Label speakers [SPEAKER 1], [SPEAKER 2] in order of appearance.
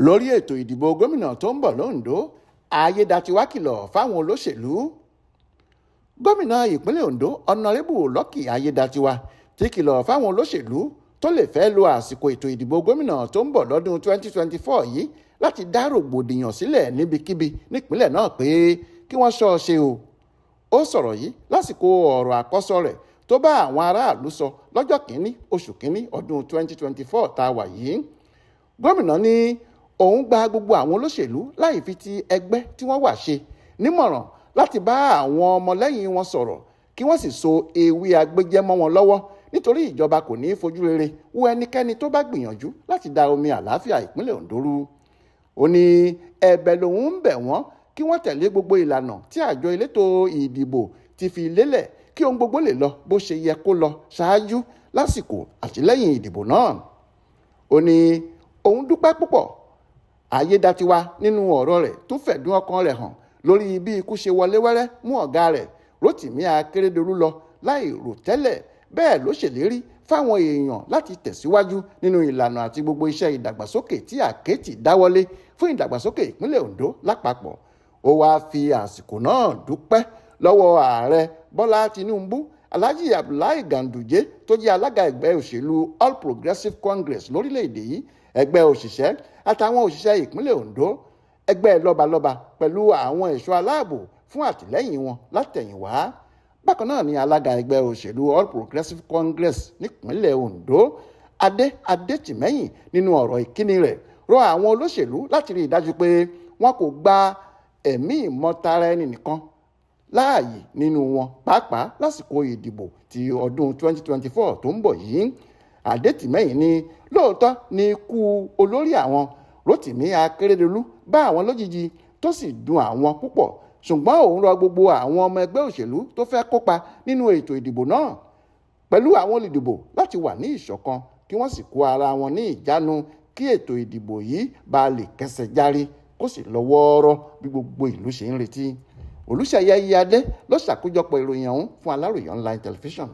[SPEAKER 1] lórí ètò ìdìbò gómìnà tó ń bọ̀ lóńdó Ayedatiwa kìlọ̀ fáwọn olóṣèlú. Gómìnà ìpínlẹ̀ Ondo ọ̀nàrẹ́bù Lọ́kì Ayedatiwa ti kìlọ̀ fáwọn olóṣèlú tó lè fẹ́ lo àsìkò ètò ìdìbò gómìnà tó ń bọ̀ lọ́dún 2024 yìí láti dá rògbòdìyàn sílẹ̀ níbikíbi nípínlẹ̀ náà pé kí wọ́n ṣọ́ ọ ṣe o. Ó sọ̀rọ̀ yìí lásìkò ọ̀rọ̀ àkọ́sọ rẹ̀ tó bá àwọn aráàlú sọ lọ́jọ́ kìíní oṣù kìíní ọdún 2024 tá a wà yìí. Gómìnà ní òun gba gbogbo àwọn olóṣèlú láì fi ti ẹgbẹ́ tí wọ́n wà ṣe nímọ̀ràn láti bá àwọn ọmọlẹ́yìn wọn sọ̀rọ̀ kí wọ́n sì so ewé agbẹ́jẹ́ mọ́ wọn lọ́wọ́ nítorí ìjọba kò ní í fojú rere wo ẹnikẹ́ni tó bá gbìyànjú láti da omi àlàáfíà ìpínlẹ̀ Ondo rú. Ó ní ẹ̀bẹ̀ lòun ń bẹ̀ wọ́n kí wọ́n tẹ̀lé gbogbo ìlànà tí àjọ elétò ìdìbò ti fi lélẹ̀ kí ohun gbogbo lè lọ bó ṣe yẹ kó lọ ṣáájú lásìkò àti lẹ́yìn ìdìbò náà. Ó ní òun dúpẹ́ púpọ̀. Ayedatiwa nínú ọ̀rọ̀ rẹ̀ tó fẹ̀dùn ọkàn rẹ̀ hàn lórí bí ikú ṣe wọlé wẹ́rẹ́ mú ọ̀gá rẹ̀ Rotimi Akeredolu lọ láì rò tẹ́lẹ̀, bẹ́ẹ̀ ló ṣèlérí fáwọn èèyàn láti tẹ̀síwájú nínú ìlànà àti gbogbo iṣẹ́ ìdàgbàsókè tí àkẹ́tì dáwọ́lé fún ìdàgbàsókè ìpínlẹ̀ Ondo lápapọ̀. Ó wáá fi àsìkò náà dúpẹ́ lọ́wọ́ ààrẹ Bọ́lá Tinubu, Alhaji Abdullahi Ganduje tó jẹ́ alága ẹgbẹ́ òṣèlú All Progressives Congress lórílẹ̀‐èdè yìí, ẹgbẹ́ òṣìṣẹ́ àtàwọn òṣìṣẹ́ ìpínlẹ̀ Ondo, ẹgbẹ́ lọ́balọ́ba pẹ̀lú àwọn ẹ̀ṣọ́ aláàbò fún àtìlẹ́yìn wọn látẹ̀yìnwá. Bákan náà ni alága ẹgbẹ́ òṣèlú All Progressives Congress nípínlẹ̀ Ondo, Adétìmẹ́yìn, nínú ọ̀rọ̀ ìkíni rẹ̀ rọ àwọn olóṣèlú láti rí i dájú pé wọn kò gba ẹ̀mí ìmọ̀tara ẹni nìkan láàyè nínú wọn, pàápàá lásìkò ìdìbò ti ọdún 2024 tó ń bọ̀ yìí. Adétìmẹ́yìn ní lóòótọ́ ni ikú olórí àwọn Rotimi Akeredolu bá àwọn lójijì tó sì dùn àwọn púpọ̀, ṣùgbọ́n òun rọ gbogbo àwọn ọmọ ẹgbẹ́ òṣèlú tó fẹ́ kópa nínú ètò ìdìbò náà pẹ̀lú àwọn olùdìbò láti wà ní ìṣọ̀kan kí wọ́n sì kó ara wọn ní ìjánu kí ètò ìdìbò yìí bá lè kẹsẹ̀ járí kó sì lọ wọ́ọ́rọ́ bí gbogbo ìlú ṣe ń retí. Olúṣèyẹ Iyadé ló ṣàkójọpọ̀ ìròyìn ọ̀hún fún Aláròyé online television.